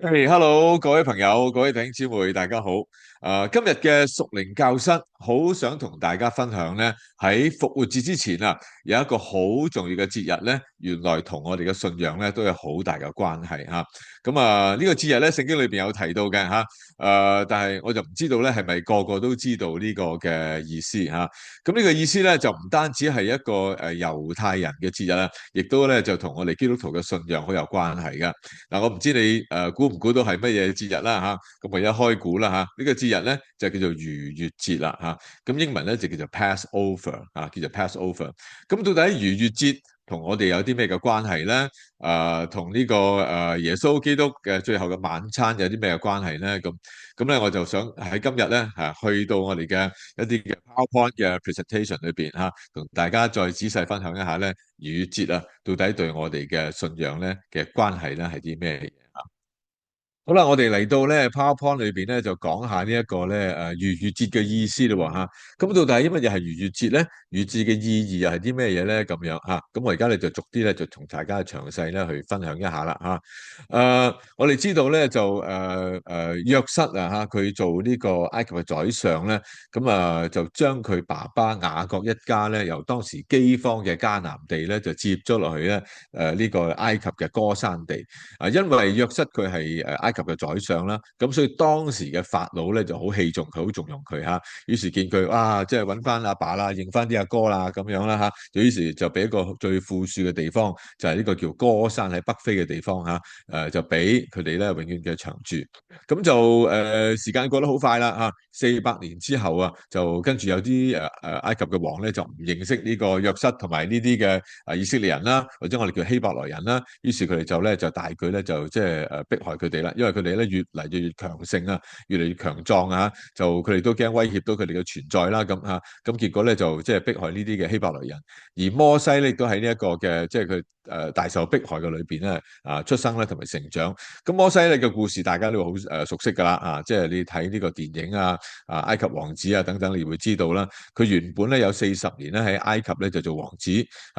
hey, hello 各位朋友，各位弟兄姊妹，大家好。今日嘅屬靈教室，好想同大家分享呢，喺復活節之前啊，有一個好重要嘅節日呢，原來同我哋嘅信仰呢都有好大嘅關係嚇。呢個節日呢，聖經裏邊有提到嘅嚇。但係我就唔知道呢係咪個個都知道呢個嘅意思嚇。呢個意思呢，就唔單止係一個猶太人嘅節日啦，亦都呢就同我哋基督徒嘅信仰好有關係嘅。我唔知你估唔估到係乜嘢節日啦嚇，咁我一開估啦嚇，呢個節日咧就叫做逾越節啦嚇，咁英文咧就叫做 Passover 啊，叫做 Passover。咁到底逾越節同我哋有啲咩嘅關係咧？同呢個耶穌基督嘅最後嘅晚餐有啲咩嘅關係咧？咁咧我就想喺今日咧去到我哋嘅一啲嘅 PowerPoint 嘅 presentation 裏邊嚇，同大家再仔細分享一下咧逾越節啊，到底對我哋嘅信仰咧嘅關係咧係啲咩嘢？好啦，我哋嚟到咧 PowerPoint 裏邊咧，就講下呢一個咧逾越節嘅意思啦喎嚇。咁到底乜嘢係逾越節咧？逾越節嘅意義又係啲咩嘢咧？咁樣嚇。咁我而家咧就逐啲咧就同大家詳細咧去分享一下啦嚇。我哋知道咧就約瑟啊嚇，佢做呢個埃及嘅宰相咧，就將佢爸爸雅各一家咧由當時饑荒嘅迦南地咧就接咗落去咧呢個埃及嘅歌珊地。因為約瑟佢係埃及嘅宰相啦，咁所以當時嘅法老咧就好器重佢，好重用佢嚇。於是見佢哇，即係揾翻阿爸啦，認翻啲阿哥啦咁樣啦嚇。於是就俾一個最富庶嘅地方，就係呢個叫歌珊喺北非嘅地方嚇。就俾佢哋咧永遠嘅長住。時間過得好快啦嚇，400年之後啊，就跟住有啲埃及嘅王咧就唔認識呢個約瑟同埋呢啲嘅以色列人啦，或者我哋叫希伯來人啦。於是佢哋就大舉咧就即係迫害佢哋啦，因為佢哋咧越嚟越強盛啊，越嚟越強壯啊，就佢哋都驚威脅到佢哋嘅存在啦咁嚇。咁結果咧就即係迫害呢啲嘅希伯來人，而摩西咧亦都喺呢一個嘅即係佢大受迫害嘅裏邊咧出生咧同埋成長。咁摩西咧嘅故事大家都好熟悉㗎啦即係你睇呢個電影埃及王子啊等等，你會知道啦。佢原本咧有40年咧喺埃及咧就做王子，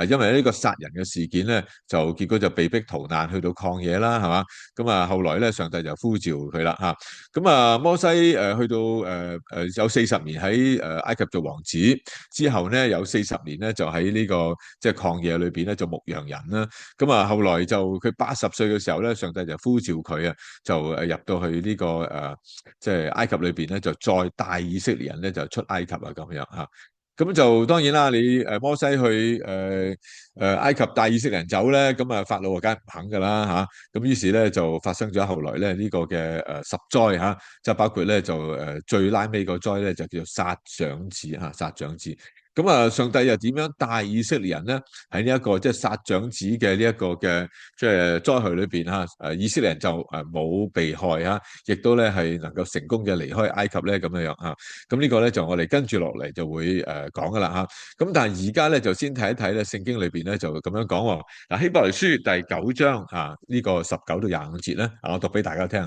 因為呢個殺人嘅事件咧，就結果就被逼逃難去到曠野啦，係嘛？後來咧上帝就呼召佢啦嚇。摩西去到有40年喺埃及做王子之後咧，有40年咧就喺呢個即係曠野裏邊咧做牧羊人啦。後來就佢80歲嘅時候咧，上帝就呼召佢就入到去呢個即係埃及裏邊咧，就再帶以色列人咧就出埃及咁樣嚇。就當然啦，你摩西去埃及帶以色列人走咧，法老梗係唔肯噶啦咁於是咧就發生咗後來咧呢個嘅十災即係包括咧就最拉尾個災咧就叫做殺長子殺長子。上帝又點樣帶以色列人咧喺呢一個即係殺長子嘅呢一個嘅即係災害裏邊以色列人就冇被害亦都咧係能夠成功嘅離開埃及咧咁樣樣呢個咧就我哋跟住落嚟就會講噶啦但係而家咧就先睇一睇咧聖經裏邊咧就咁樣講喎。希伯來書第9章呢個19到25節咧我讀俾大家聽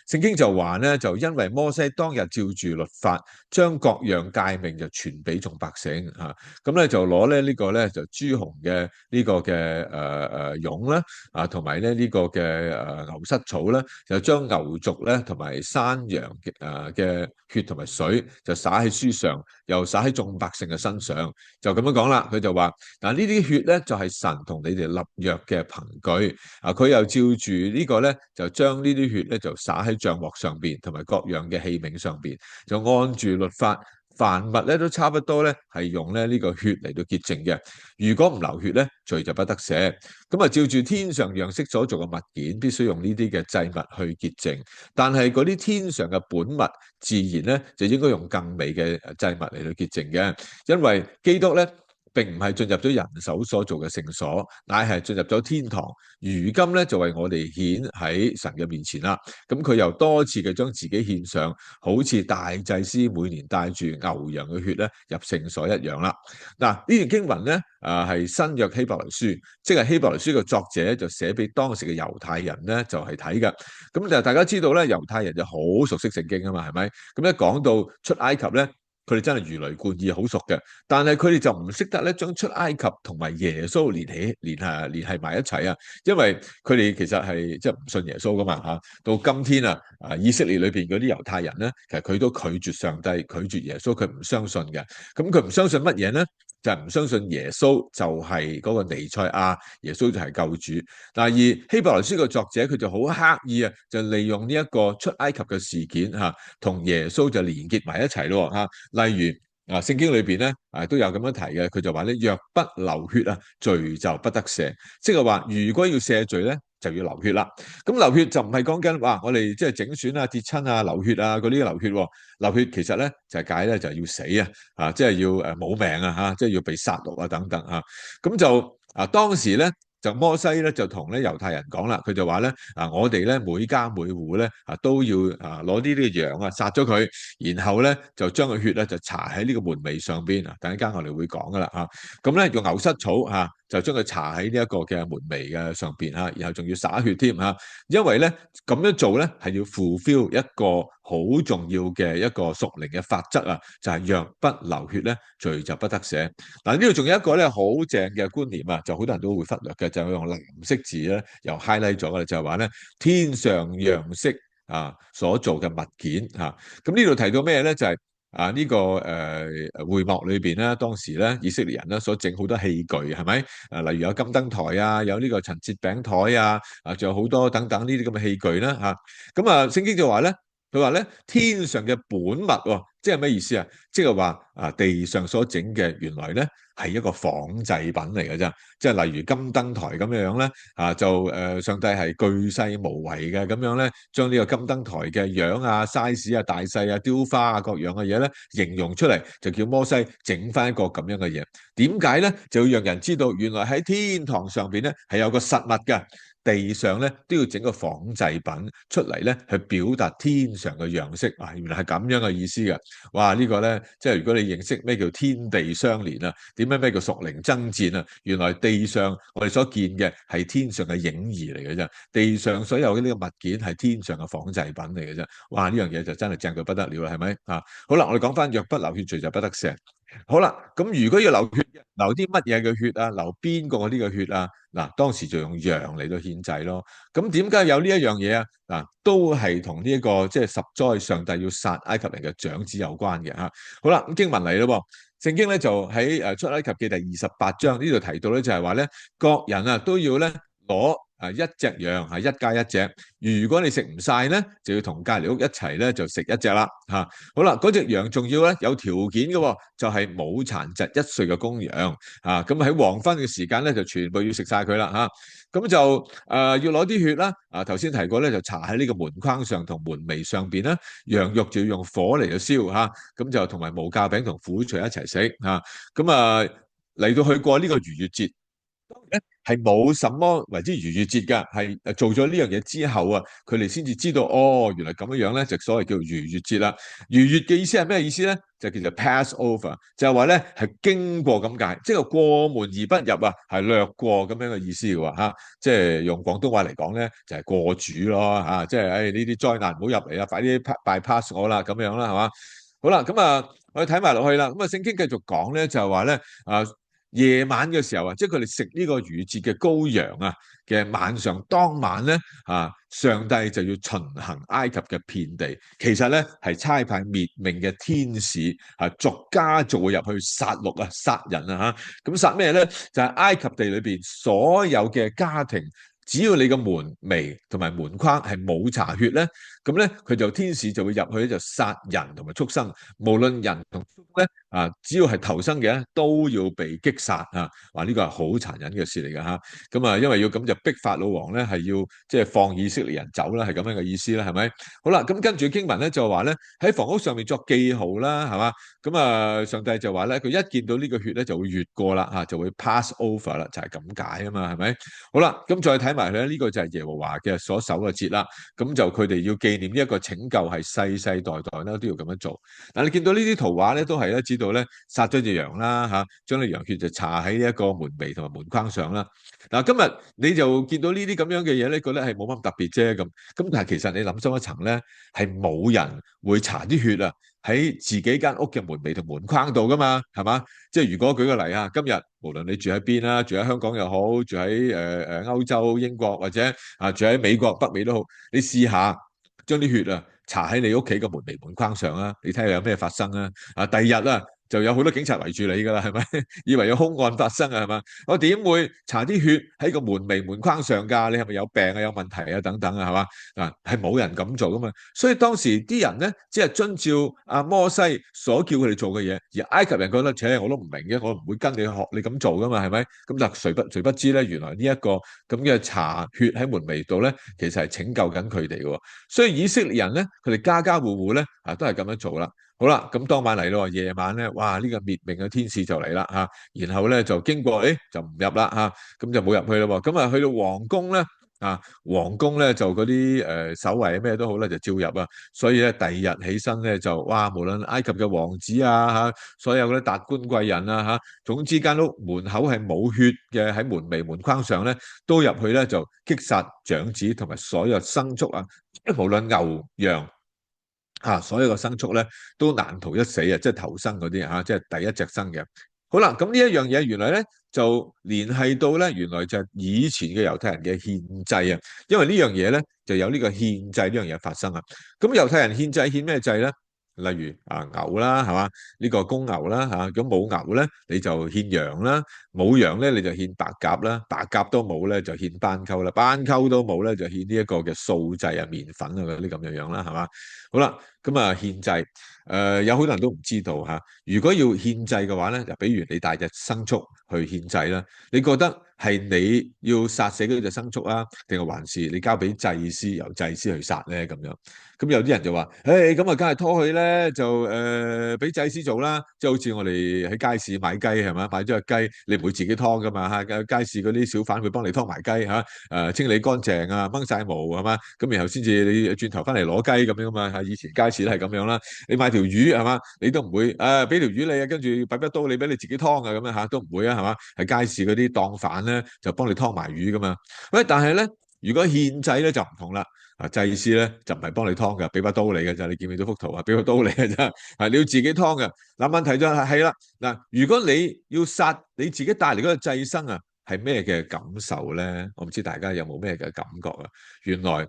聖經就話咧就因為摩西當日照住律法將各樣誡命就傳俾眾百姓就攞咧呢個咧就朱紅嘅呢個嘅絨啦同埋咧呢個嘅牛膝草咧，就將牛犢咧同埋山羊嘅血同埋水就灑喺書上，又灑喺眾百姓嘅身上，就咁樣講啦。佢就話嗱，呢啲血咧就係神同你哋立約嘅憑據佢又照住呢個咧就將呢啲血咧就灑喺帳幕上邊同埋各樣嘅器皿上邊，就按住律法。凡物咧都差不多咧，係用咧呢個血嚟到潔淨嘅。如果唔流血咧，罪就不得赦。照住天上樣式所做嘅物件，必須用呢啲嘅祭物去潔淨。但係嗰啲天上嘅本物，自然咧就應該用更美嘅祭物嚟到潔淨嘅。因為基督咧並唔係進入咗人手所做嘅聖所，乃係進入咗天堂。如今咧就為我哋顯喺神嘅面前啦。佢又多次嘅將自己獻上，好似大祭司每年帶住牛羊嘅血咧入聖所一樣啦。呢段經文咧係新約希伯來書，即係希伯來書嘅作者就寫俾當時嘅猶太人咧就係睇嘅。大家知道咧猶太人就好熟悉聖經啊嘛，係咪？一講到出埃及咧。佢哋真係如雷貫耳，好熟嘅。但係佢哋就唔識得咧將出埃及同埋耶穌聯繫埋一齊啊，因為佢哋其實係即係唔信耶穌噶嘛嚇。到今天以色列裏邊嗰啲猶太人咧，其實佢都拒絕上帝，拒絕耶穌，佢唔相信嘅。咁佢唔相信乜嘢咧？就係唔相信耶穌就係嗰個彌賽亞，耶穌就係救主。但係而希伯來書嘅作者佢就好刻意啊，就利用呢一個出埃及嘅事件嚇，同耶穌就連結埋一齊咯嚇。例如聖經裏邊咧都有咁樣提嘅，佢就話咧，若不流血啊，罪就不得赦。即係話如果要赦罪咧，就要流血啦。咁流血就唔係講緊哇，我哋即係整損啊、跌親啊、流血啊嗰啲流血。流血其實咧就係解咧就係要死即係要冇命即係要被殺戮等等咁就當時咧。就摩西咧就同咧猶太人講啦，佢就話咧我哋咧每家每戶咧都要攞呢啲嘅羊殺咗佢，然後咧就將個血咧就搽喺呢個門楣上邊等陣間我哋會講噶啦咁咧用牛膝草就將佢搽喺呢一個嘅門楣嘅上邊然後仲要灑血添因為咧咁樣做咧係要 fulfill 一個好重要嘅一個屬靈嘅法則就係若不流血咧，罪就不得赦。嗱呢度仲有一個咧好正嘅觀念就好多人都會忽略嘅，就係用藍色字咧又 highlight 咗嘅，就係話咧天上樣式所做嘅物件咁呢度提到咩咧？就係呢個會幕裏邊咧，當時咧以色列人咧所整好多器具係咪？例如有金燈台有呢個陳設餅台仲有好多等等呢啲咁嘅器具啦咁聖經就話咧。佢話咧天上嘅本物即係咩意思啊？即係話地上所整嘅原來咧係一個仿製品嚟嘅啫，即係例如金燈台咁樣咧上帝係巨細無遺嘅咁樣咧，將呢個金燈台嘅樣size大細雕花各樣嘅嘢咧形容出嚟，就叫摩西整翻一個咁樣嘅嘢。點解咧？就要讓人知道原來喺天堂上邊咧係有個實物㗎。地上咧都要整個仿製品出嚟咧，去表達天上嘅樣式原來係咁樣嘅意思嘅。哇！呢個咧即係如果你認識咩叫天地相連點樣咩叫屬靈爭戰原來地上我哋所見嘅係天上嘅影兒嚟嘅啫，地上所有嘅呢個物件係天上嘅仿製品嚟嘅啫。哇！呢樣嘢就真係正到不得了啦，係咪好啦，我哋講翻若不流血，罪就不得赦。好啦，咁如果要流血，流啲乜嘢嘅血流邊個嗰啲嘅血嗱，當時就用羊嚟到獻祭咯。咁點解有呢一樣嘢嗱，都係同呢一個即係十災上帝要殺埃及人嘅長子有關嘅好啦，咁經文嚟咯喎，聖經咧就喺出埃及記第28章呢度提到咧，就係話咧，各人都要咧攞一隻羊係一家一隻，如果你食唔晒咧，就要同隔離屋一齊咧就食一隻啦好啦，嗰隻羊仲要咧有條件嘅就係冇殘疾1歲嘅公羊咁喺黃昏嘅時間咧就全部要食晒佢啦咁就要攞啲血啦頭先提過咧就搽喺呢個門框上同門楣上邊啦，羊肉就要用火嚟到燒咁就同埋無酵餅同苦菜一齊食咁嚟到去過呢個逾越節。係冇什麼為之逾越節㗎，係做咗呢樣嘢之後佢哋先至知道原來咁樣咧就所謂叫逾越節啦。逾越嘅意思係咩意思咧？就叫做 pass over，就係話咧係經過咁解，即係過門而不入係略過咁樣嘅意思嘅即係用廣東話嚟講咧就係過主咯即係呢啲災難唔好入嚟快啲 bypass 我啦咁樣啦係嘛？好啦，咁我哋睇埋落去啦，咁聖經繼續講咧就係話咧夜晚嘅時候即係佢哋食呢個逾越節嘅羔羊嘅晚上當晚咧上帝就要巡行埃及嘅遍地，其實咧係差派滅命嘅天使逐家逐戶入去殺戮殺人咁殺咩咧？就係埃及地裏邊所有嘅家庭，只要你個門楣同埋門框係冇搽血咧，咁咧佢就天使就會入去就殺人同埋畜生，無論人同畜生咧只要係頭生嘅都要被擊殺話呢個係好殘忍嘅事嚟嘅咁因為要咁就逼法老王咧係要即係放以色列人走啦，係咁樣嘅意思啦，係咪？好啦，咁跟住經文咧就話咧喺房屋上面作記號啦，係嘛？咁上帝就話咧佢一見到呢個血咧就會越過啦就會 pass over 啦，就係咁解啊嘛，係咪？好啦，咁再睇埋咧呢個就係耶和華嘅所守嘅節啦，咁就佢哋要紀念呢一個拯救係世世代代咧都要咁樣做。但你見到呢啲圖畫咧都係咧知道咧殺咗隻羊啦將啲羊血就搽喺呢一個門楣同埋門框上啦。嗱，今日你就見到呢啲咁樣嘅嘢咧，覺得係冇乜特別啫咁。但係其實你諗深一層咧，係冇人會搽啲血喺自己間屋嘅門楣同門框度噶嘛，係嘛？即係如果舉個例啊，今日無論你住喺邊啦，住喺香港又好，住喺歐洲、英國或者住喺美國北美都好，你試下將啲血啊搽喺你屋企嘅門楣門框上啊，你睇下有咩發生啊？第二日啊就有好多警察圍住你噶啦，係咪？以為有兇案發生啊，係嘛？我點會搽啲血喺個門楣門框上㗎？你係咪有病啊、有問題啊等等啊，係嘛？係冇人咁做噶嘛。所以當時啲人咧，只係遵照阿摩西所叫佢哋做嘅嘢，而埃及人覺得，我都唔明嘅，我唔會跟你學你咁做噶嘛，係咪？咁但誰不知咧，原來呢一個咁嘅搽血喺門楣度咧，其實係拯救緊佢哋嘅。所以以色列人咧，佢哋家家戶戶咧都係咁樣做啦。好啦，咁當晚嚟咯，夜晚咧，哇！呢個滅命嘅天使就嚟啦嚇，然後咧就經過，就唔入啦嚇，咁就冇入去咯喎，咁啊去到皇宮咧。皇宮咧就嗰啲守衛咩都好咧，就照入啊。所以咧第二日起身咧就哇，無論埃及嘅王子所有嗰啲達官貴人總之間屋門口係冇血嘅，喺門楣門框上咧都入去咧就擊殺長子同埋所有牲畜啊，無論牛羊。所有嘅牲畜咧都難逃一死啊！即係頭生嗰啲即係第一隻生嘅。好啦，咁呢一樣嘢原來咧就聯繫到咧，原來就係以前嘅猶太人嘅獻祭啊。因為呢樣嘢咧就有呢個獻祭呢樣嘢發生啊。咁猶太人獻祭獻咩祭咧？例如牛啦，係嘛？呢個公牛啦咁冇牛咧你就獻羊啦，冇羊咧你就獻白鴿啦，白鴿都冇咧就獻斑鳩啦，斑鳩都冇咧就獻呢一個嘅素祭啊，麵粉啊嗰啲咁樣啦，係嘛？好啦，咁獻祭，有好多人都唔知道如果要獻祭嘅話咧，就比如你帶隻牲畜去獻祭啦，你覺得係你要殺死嗰隻牲畜啊，定係還是你交俾祭司由祭司去殺咧咁樣？咁有啲人就話，咁啊，梗係拖佢咧，就俾祭司做啦。即係好似我哋喺街市買雞係嘛，買咗隻雞，你唔會自己劏噶嘛街市嗰啲小販會幫你劏埋雞清理乾淨掹晒毛係嘛，咁然後先至你轉頭翻嚟攞雞咁樣嘛以前街市都係咁樣啦。你買條魚係嘛，你都唔會俾條魚你跟住擺把刀你俾你自己劏咁樣都唔會係嘛？係街市嗰啲檔販咧就幫你劏埋魚噶嘛。喂，但係咧，如果獻祭咧就唔同啦。祭司咧就唔係幫你劏嘅，俾把刀你嘅咋？你見唔見到幅圖俾把刀你嘅咋？你要自己劏嘅。嗱，問題就係啦，嗱，如果你要殺你自己帶嚟嗰個祭牲係咩嘅感受咧？我唔知大家有冇咩嘅感覺啊？原來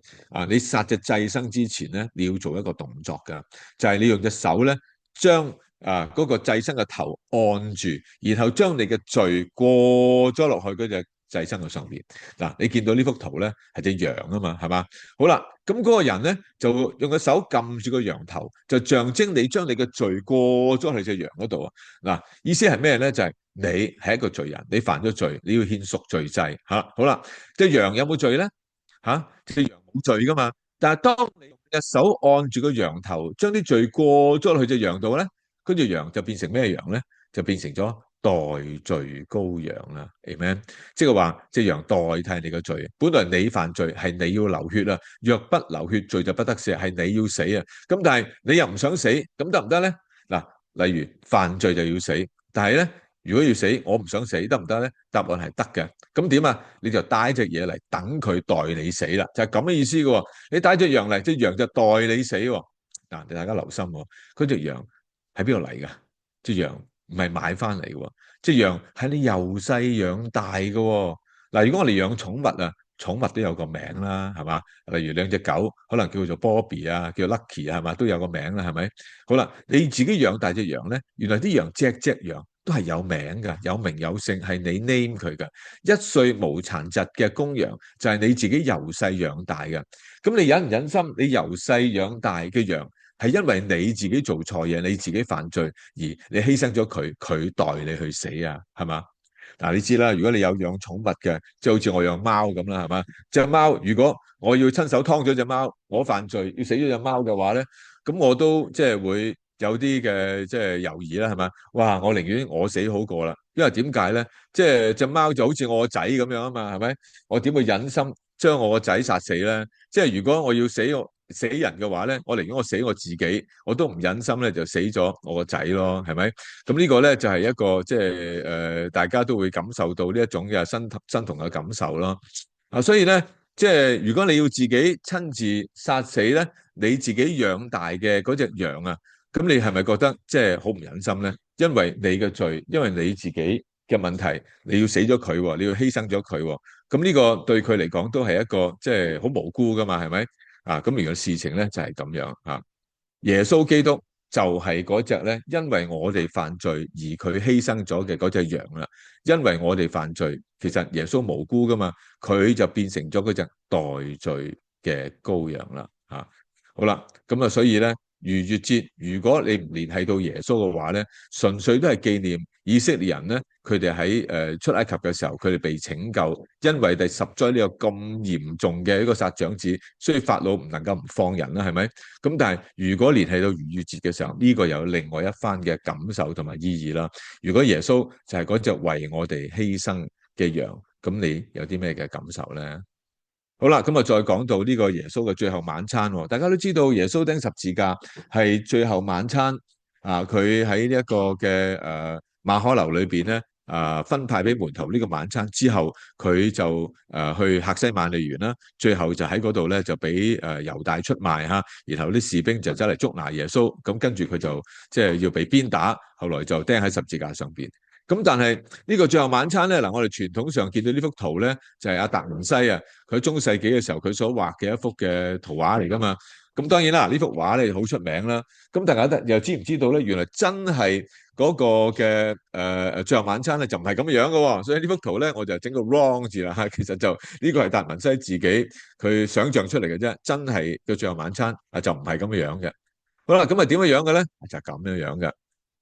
你殺隻祭牲之前咧，你要做一個動作㗎，就係你用隻手咧將嗰個祭牲嘅頭按住，然後將你嘅罪過咗落去嗰隻祭牲嘅上面。嗱，你見到呢幅圖咧係隻羊啊嘛，係嘛？好啦，咁嗰個人咧就用個手撳住個羊頭，就象徵你將你嘅罪過咗去隻羊嗰度啊。嗱，意思係咩咧？就係你係一個罪人，你犯咗罪，你要獻贖罪祭嚇。好啦，隻羊有冇罪咧？隻羊冇罪噶嘛。但係當你用隻手按住個羊頭，將啲罪過咗去隻羊度咧，跟住羊就變成咩羊咧？就變成咗代罪羔羊啦。Amen。即係話隻羊代替你嘅罪，本來你犯罪係你要流血啊，若不流血，罪就不得赦，係你要死啊。咁但係你又唔想死，咁得唔得咧？嗱，例如犯罪就要死，但係咧，如果要死，我唔想死，得唔得咧？答案係得嘅。咁點啊？你就帶隻嘢嚟等佢代你死啦，就係咁嘅意思嘅喎。你帶隻羊嚟，隻羊就代你死喎。嗱，大家留心喎，嗰隻羊喺邊度嚟㗎？隻羊唔係買翻嚟嘅喎，隻羊係你由細養大嘅喎。嗱，如果我哋養寵物啊，寵物都有個名啦，係嘛？例如兩隻狗，可能叫做 Bobby 叫 Lucky 係嘛，都有個名啦，係咪？好啦，你自己養大隻羊咧，原來啲羊隻羊都係有名㗎，有名有姓，係你 name 佢㗎。1歲無殘疾嘅公羊就係你自己由細養大嘅。咁你忍唔忍心？你由細養大嘅羊係因為你自己做錯嘢，你自己犯罪而你犧牲咗佢，佢代你去死啊？係嘛？嗱，你知啦，如果你有養寵物嘅，即係好似我養貓咁啦，係嘛？隻貓如果我要親手劏咗隻貓，我犯罪要死咗隻貓嘅話咧，咁我都即係會有啲嘅即係猶豫啦，係嘛？哇！我寧願我死好過啦，因為點解咧？即係隻貓就好似我個仔咁樣啊嘛，係咪？我點會忍心將我個仔殺死咧？即係如果我要死人嘅話咧，我寧願我死我自己，我都唔忍心咧就死咗我個仔咯，係咪？咁呢個咧就係一個即係大家都會感受到呢一種嘅身同嘅感受咯。所以咧即係如果你要自己親自殺死咧，你自己養大嘅嗰隻羊啊，咁你係咪覺得即係好唔忍心咧？因為你嘅罪，因為你自己嘅問題，你要死咗佢喎，你要犧牲咗佢喎。咁呢個對佢嚟講都係一個即係好無辜噶嘛，係咪？啊，咁原來事情咧就係咁樣啊。耶穌基督就係嗰隻咧，因為我哋犯罪而佢犧牲咗嘅嗰隻羊啦。因為我哋犯罪，其實耶穌無辜噶嘛，佢就變成咗嗰隻代罪嘅羔羊啦。嚇，好啦，咁啊，所以咧，逾越節如果你唔聯繫到耶穌嘅話咧，純粹都係紀念以色列人咧，佢哋喺出埃及嘅時候，佢哋被拯救，因為第十災呢個咁嚴重嘅一個殺長子，所以法老唔能夠唔放人啦，係咪？咁但係如果聯繫到逾越節嘅時候，呢個有另外一番嘅感受同埋意義啦。如果耶穌就係嗰隻為我哋犧牲嘅羊，咁你有啲咩嘅感受咧？好啦，咁啊再講到呢個耶穌嘅最後晚餐喎。大家都知道耶穌釘十字架係最後晚餐啊，佢喺呢一個嘅馬可樓裏邊咧分派俾門徒呢個晚餐之後，佢就去客西馬尼園啦，最後就喺嗰度咧就俾猶大出賣嚇，然後啲士兵就走嚟捉拿耶穌，咁跟住佢就即係要被鞭打，後來就釘喺十字架上邊。咁但係呢個最後晚餐咧，嗱我哋傳統上見到呢幅圖咧，就係阿達文西啊，佢中世紀嘅時候佢所畫嘅一幅嘅圖畫嚟噶嘛。咁當然啦，呢幅畫咧好出名啦。咁大家又知唔知道咧？原來真係嗰個嘅最後晚餐咧就唔係咁樣嘅喎。所以呢幅圖咧我就整個 wrong 字啦嚇。其實就呢個係達文西自己佢想像出嚟嘅啫，真係嘅最後晚餐啊就唔係咁樣嘅。好啦，咁啊點樣樣嘅咧？就係咁樣樣嘅。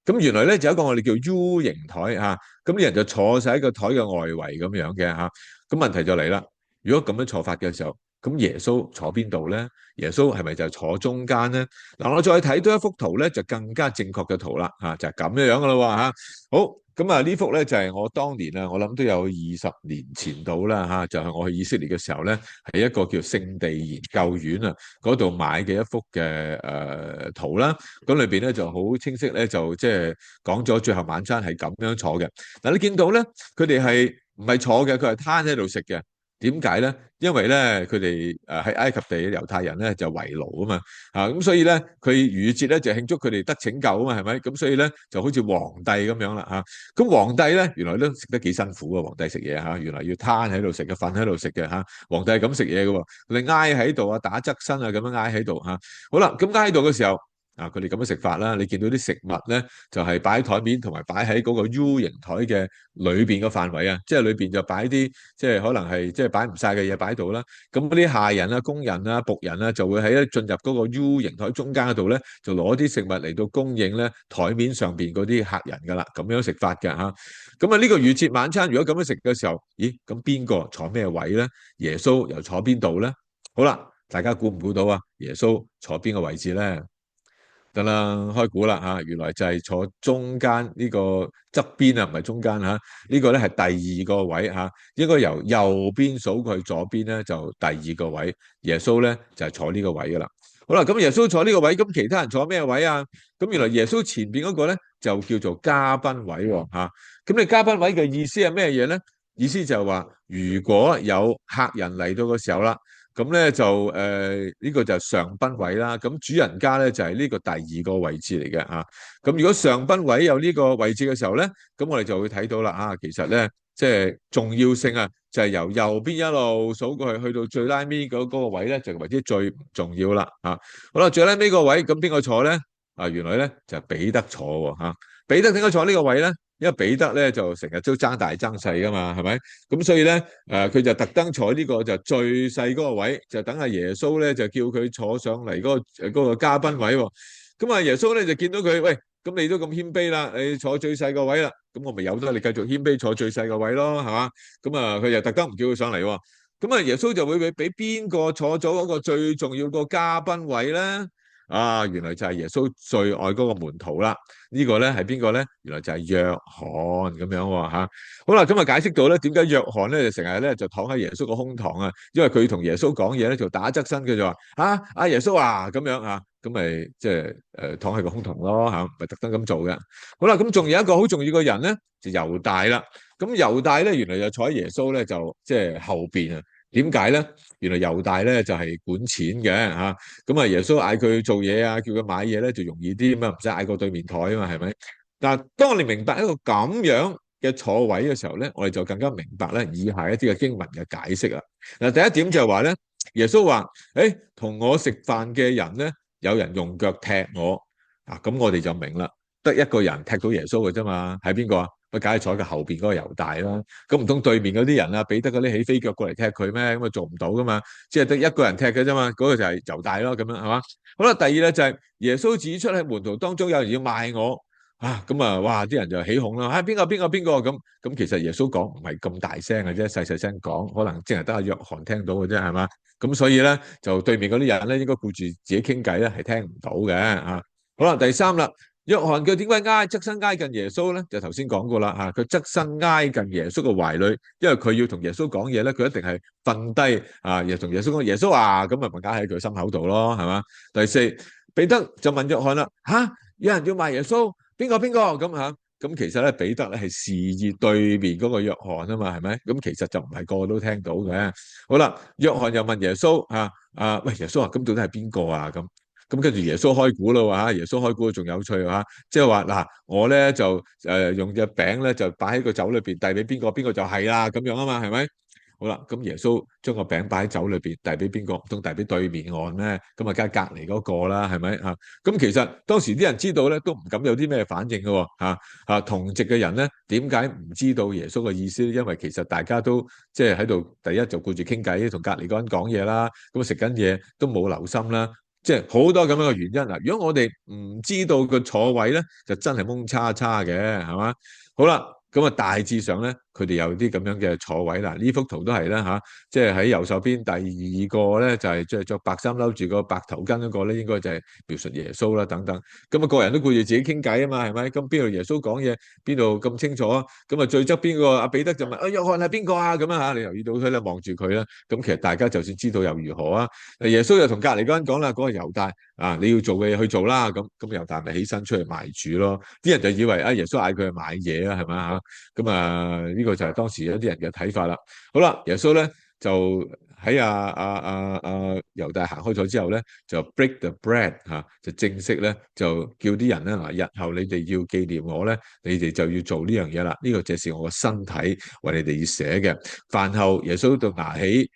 咁原來咧就有一個我哋叫 U 型台嚇，咁啲人就坐晒喺個台嘅外圍咁樣嘅嚇。咁問題就嚟啦，如果咁樣坐法嘅時候，咁耶穌坐邊度咧？耶穌係咪就坐中間咧？嗱，我再睇多一幅圖咧，就更加正確嘅圖啦嚇，就係咁樣樣噶啦喎嚇。好，咁啊呢幅咧就係我當年啊，我諗都有20年前到啦嚇，就係我去以色列嘅時候咧，係一個叫聖地研究院啊嗰度買嘅一幅嘅圖啦。咁裏邊咧就好清晰咧，就即係講咗最後晚餐係咁樣坐嘅。嗱，你見到咧，佢哋係唔係坐嘅？佢係攤喺度食嘅。點解咧？因為咧，佢哋喺埃及地嘅猶太人咧就為奴啊嘛，咁所以咧佢逾越節咧就慶祝佢哋得拯救啊嘛，係咪？咁所以咧就好似皇帝咁樣啦嚇。咁皇帝咧原來都食得幾辛苦啊，皇帝食嘢嚇，原來要攤喺度食嘅，瞓喺度食嘅嚇。皇帝係咁食嘢嘅喎，你挨喺度啊，打側身啊，咁樣挨喺度嚇。好啦，咁挨喺度嘅時候。佢哋咁樣食法啦，你見到啲食物咧就係擺喺台面，同埋擺喺嗰個 U 型台嘅裏邊嘅範圍啊，即係裏邊就擺啲即係可能係即係擺唔晒嘅嘢擺喺度啦。咁嗰啲下人啊、工人啊、僕人啊就會喺進入嗰個 U 型台中間嗰度咧，就攞啲食物嚟到供應咧台面上邊嗰啲客人噶啦，咁樣食法嘅嚇。咁啊呢個逾節晚餐如果咁樣食嘅時候，咦咁邊個坐咩位咧？耶穌又坐邊度咧？好啦，大家估唔估到啊？耶穌坐邊個位置咧？得啦，開估啦嚇，原來就係坐中間呢個側邊啊，唔係中間嚇，呢個咧係第二個位嚇，應該由右邊數過去左邊咧就第二個位，耶穌咧就係坐呢個位噶啦。好啦，咁耶穌坐呢個位，咁其他人坐咩位啊？咁原來耶穌前邊嗰個咧就叫做嘉賓位喎嚇。咁你嘉賓位嘅意思係咩嘢咧？意思就係話，如果有客人嚟到嘅時候啦。咁咧就呢個就係上賓位啦，咁主人家咧就係呢個第二個位置嚟嘅嚇。咁如果上賓位有呢個位置嘅時候咧，咁我哋就會睇到啦啊，其實咧即係重要性啊，就係由右邊一路數過去，去到最拉尾嗰個位咧，就為之最唔重要啦嚇。好啦，最拉尾個位咁邊個坐咧？原來咧就係彼得坐喎嚇。彼得點解坐呢個位咧？因為彼得咧就成日都爭大爭細噶嘛，係咪？咁所以咧，佢就特登坐呢個就最細嗰個位，就等阿耶穌咧就叫佢坐上嚟嗰個嘉賓位喎。咁啊，耶穌咧就見到佢，喂，咁你都咁謙卑啦，你坐最細個位啦，咁我咪由得你繼續謙卑坐最細個位咯，係嘛？咁啊，佢就特登唔叫佢上嚟喎。咁啊，耶穌就會俾邊個坐咗嗰個最重要個嘉賓位咧？原來就係耶穌最愛嗰個門徒啦。呢個咧係邊個咧？原來就係約翰咁樣喎嚇。好啦，咁啊解釋到咧點解約翰咧就成日咧就躺喺耶穌個胸膛啊？因為佢同耶穌講嘢咧就打側身，佢就話阿耶穌啊咁樣嚇，咁咪即係躺喺個胸膛咯嚇，咪特登咁做嘅。好啦，咁仲有一個好重要嘅人咧，就猶大啦。咁猶大咧原來就坐喺耶穌咧就即係後邊啊。點解咧？原來猶大咧就係管錢嘅嚇，咁啊耶穌嗌佢做嘢啊，叫佢買嘢咧就容易啲，咁啊唔使嗌過對面台啊嘛，係咪？但係當我哋明白一個咁樣嘅坐位嘅時候咧，我哋就更加明白咧以下一啲嘅經文嘅解釋啦。嗱，第一點就係話咧，耶穌話：誒，同我食飯嘅人咧，有人用腳踢我啊，咁我哋就明啦，得一個人踢到耶穌嘅啫嘛，係邊個啊？咪梗係坐喺後邊嗰個猶大啦。咁唔通對面嗰啲人啊，彼得嗰啲起飛腳過嚟踢佢咩？咁啊做唔到噶嘛，只係得一個人踢嘅啫嘛，嗰個就係猶大咯，咁樣係嘛？好啦，第二咧就係耶穌指出喺門徒當中有人要賣我啊，咁啊，哇！啲人就起哄啦，啊邊個咁，其實耶穌講唔係咁大聲嘅啫，細細聲講，可能淨係得阿約翰聽到嘅啫，係嘛？咁所以咧就對面嗰啲人咧應該顧住自己傾偈咧，係聽唔到嘅啊。好啦，第三啦。約翰佢點解側身挨近耶穌咧？就頭先講過啦嚇，佢側身挨近耶穌嘅懷裏，因為佢要同耶穌講嘢咧，佢一定係瞓低啊，又同耶穌講耶穌啊，咁咪夾喺佢心口度咯，係嘛？第四，彼得就問約翰啦嚇，有人要賣耶穌，邊個咁嚇？咁其實咧，彼得咧係示意對面嗰個約翰啊嘛，係咪？咁其實就唔係個個都聽到嘅。好啦，約翰又問耶穌喂耶穌啊，咁到底係邊個啊？咁跟住耶穌開估啦喎，耶穌開估仲有趣嚇，即係話嗱，我咧就用隻餅咧就擺喺個酒裏邊遞俾邊個，邊個就係啦咁樣啊嘛，係咪？好啦，咁耶穌將個餅擺喺酒裏邊遞俾邊個？唔通遞俾對面岸咩？咁啊，梗係隔離嗰個啦，係咪嚇？咁其實當時啲人知道咧，都唔敢有啲咩反應嘅喎同席嘅人咧，點解唔知道耶穌嘅意思咧？因為其實大家都即係喺度，第一就顧住傾偈，同隔離嗰人講嘢啦，咁食緊嘢都冇留心啦。即係好多咁樣嘅原因啦。如果我哋唔知道個坐位咧，就真係蒙叉叉嘅，係嘛？好啦，咁啊大致上咧，佢哋有啲咁樣嘅坐位啦。呢幅圖都係啦嚇，即係喺右手邊第二個咧就係着白衫褸住個白頭巾嗰個咧，應該就係描述耶穌啦等等。咁啊個人都顧住自己傾偈啊嘛，係咪？咁邊度耶穌講嘢，邊度咁清楚啊？咁啊最側邊個阿彼得就問：約翰係邊個啊？咁啊嚇，你留意到佢咧，望住佢啦。咁其實大家就算知道又如何啊？耶穌又同隔離嗰人講啦，嗰個猶大啊，你要做嘅嘢去做啦。咁猶大咪起身出去賣主咯。啲人就以為啊，耶穌嗌佢去買嘢啊，係咪啊？咁啊，呢個就係當時有啲人嘅睇法啦。好啦，耶穌咧就喺猶大行開咗之後咧，就 break the bread 就正式咧就叫啲人咧嗱，日後你哋要紀念我咧，你哋就要做呢樣嘢啦。呢個就係我個身體為你哋而寫嘅。飯後耶穌就拿起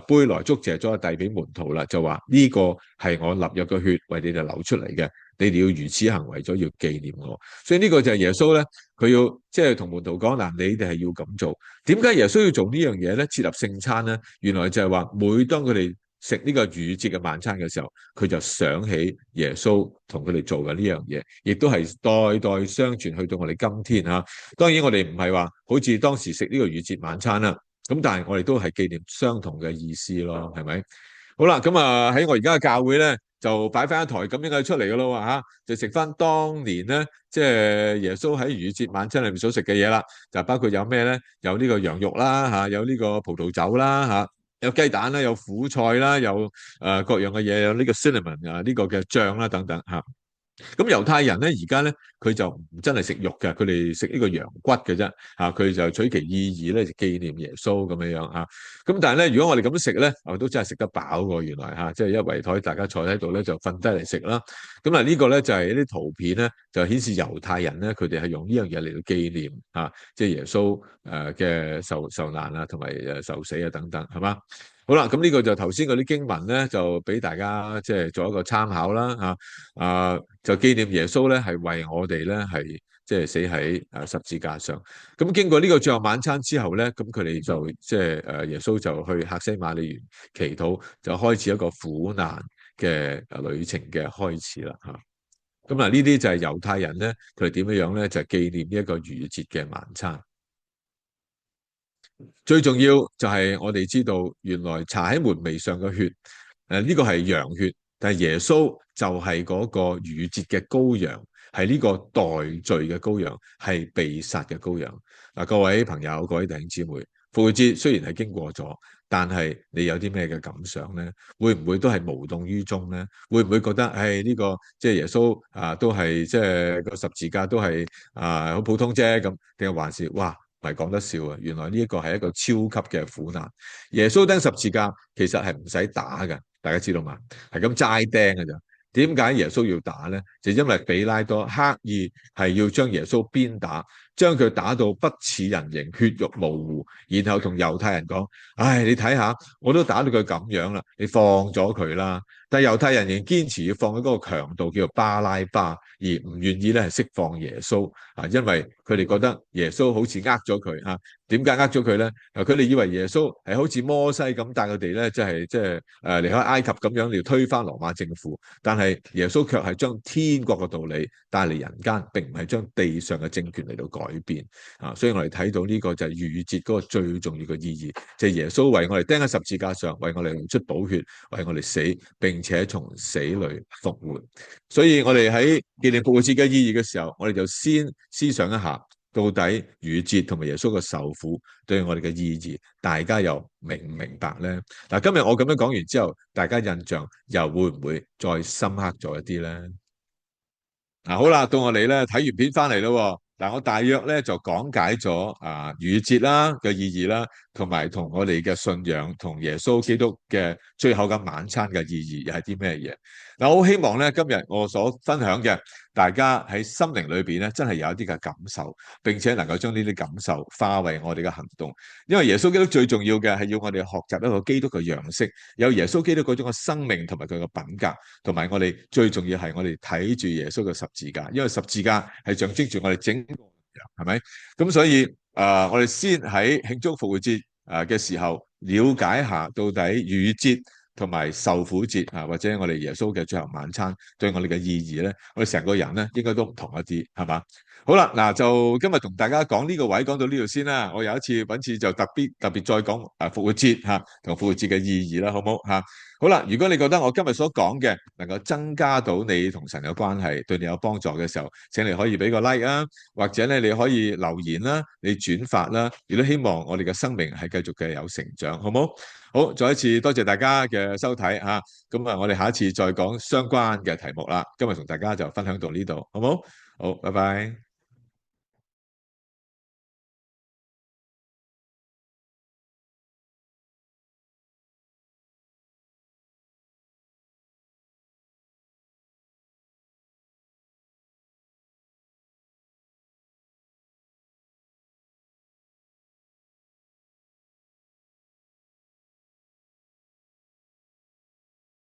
杯來祝謝咗，遞俾門徒啦，就話呢個係我立約嘅血，為你哋流出嚟嘅，你哋要如此行為咗，要紀念我。所以呢個就係耶穌咧，佢要即係同門徒講嗱，你哋係要咁做。點解耶穌要做呢樣嘢咧？設立聖餐咧，原來就係話每當佢哋食呢個逾節嘅晚餐嘅時候，佢就想起耶穌同佢哋做嘅呢樣嘢，亦都係代代相傳去到我哋今天嚇。當然我哋唔係話好似當時食呢個逾節晚餐啦。咁但係我哋都係紀念相同嘅意思咯，係咪？好啦，咁啊喺我而家嘅教會咧，就擺翻一台咁樣嘅出嚟噶咯嚇，就食翻當年咧，即係耶穌喺逾節晚餐裏面所食嘅嘢啦，就包括有咩咧？有呢個羊肉啦嚇，有呢個葡萄酒啦嚇，有雞蛋啦，有苦菜啦，有各樣嘅嘢，有呢個 cinnamon 啊呢個嘅醬啦等等嚇。咁猶太人咧，而家咧佢就唔真係食肉嘅，佢哋食呢個羊骨嘅啫。佢就取其意義咧，就紀念耶穌咁樣樣嚇。咁但係咧，如果我哋咁食咧，我都真係食得飽喎。原來即係一圍台大家坐喺度咧，就瞓低嚟食啦。咁啊，呢個咧就係一啲圖片咧，就顯示猶太人咧，佢哋係用呢樣嘢嚟到紀念即係耶穌嘅受難啊，同埋受死啊等等，係嘛？好啦，咁呢個就頭先嗰啲經文咧，就俾大家即係做一個參考啦就紀念耶穌咧，係為我哋咧係即係死喺十字架上。咁經過呢個最後晚餐之後咧，咁佢哋就即係耶穌就去客西馬尼園祈禱，就開始一個苦難嘅旅程嘅開始啦咁呢啲就係猶太人咧，佢哋點樣樣咧，就係紀念呢一個逾節嘅晚餐。最重要就係我哋知道，原來搽喺門楣上嘅血，呢個係羊血，但係耶穌就係嗰個逾節嘅羔羊，係呢個代罪嘅羔羊，係被殺嘅羔羊。各位朋友，各位弟兄姊妹，復活節雖然係經過咗，但係你有啲咩嘅感想呢？會唔會都係無動於衷呢？會唔會覺得呢個即係耶穌都係即係個十字架都係好普通啫咁？定係還是哇？係講得笑啊！原來呢一個係一個超級嘅苦難。耶穌釘十字架其實係唔使打嘅，大家知道嘛？係咁齋釘嘅咋。點解耶穌要打呢？就因為彼拉多刻意係要將耶穌鞭打，將佢打到不似人形、血肉模糊，然後同猶太人講：唉，你睇下，我都打到佢咁樣啦，你放咗佢啦。但係猶太人仍堅持要放喺嗰個強盜叫做巴拉巴，而唔願意咧係釋放耶穌啊，因為佢哋覺得耶穌好似呃咗佢啊。點解呃咗佢咧？佢哋以為耶穌係好似摩西咁帶佢哋咧，即係離開埃及咁樣要推翻羅馬政府，但係耶穌卻係將天國嘅道理帶嚟人間，並唔係將地上嘅政權嚟到改變啊。所以我哋睇到呢個就係逾越節嗰個最重要嘅意義，就係耶穌為我哋釘喺十字架上，為我哋流出寶血，為我哋死，並且從死裏復活。所以我哋喺紀念復活節嘅意義嘅時候，我哋就先思想一下，到底逾越節同埋耶穌嘅受苦對我哋嘅意義，大家又明唔明白呢？嗱，今日我咁樣講完之後，大家印象又會唔會再深刻咗一啲呢？嗱，好啦，到我哋咧睇完片翻嚟咯。嗱，我大約咧就講解咗逾越節啦嘅意義啦，同埋同我哋嘅信仰同耶穌基督嘅最後嘅晚餐嘅意義又係啲咩嘢？嗱，我好希望咧今日我所分享嘅，大家喺心靈裏邊咧真係有一啲嘅感受，並且能夠將呢啲感受化為我哋嘅行動。因為耶穌基督最重要嘅係要我哋學習一個基督嘅樣式，有耶穌基督嗰種嘅生命同埋佢嘅品格，同埋我哋最重要係我哋睇住耶穌嘅十字架，因為十字架係象徵住我哋整個人，係咪？咁所以我哋先喺慶祝復活節嘅時候，了解下到底逾越節同埋受苦節或者我哋耶穌嘅最後晚餐對我哋嘅意義咧，我哋成個人咧應該都唔同一啲，係嘛？好啦，嗱就今日同大家講呢個位講到呢度先啦。我有一次揾次就特別再講復活節同復活節嘅意義啦，好唔好嚇？好啦，如果你覺得我今日所講嘅能夠增加到你同神嘅關係，對你有幫助嘅時候，請你可以俾個 like 啊，或者咧你可以留言啦，你轉發啦，亦都希望我哋嘅生命係繼續嘅有成長，好唔好？好，再一次多謝大家嘅收睇嚇，咁我哋下一次再講相關嘅題目啦。今日同大家就分享到呢度，好唔好？好，拜拜。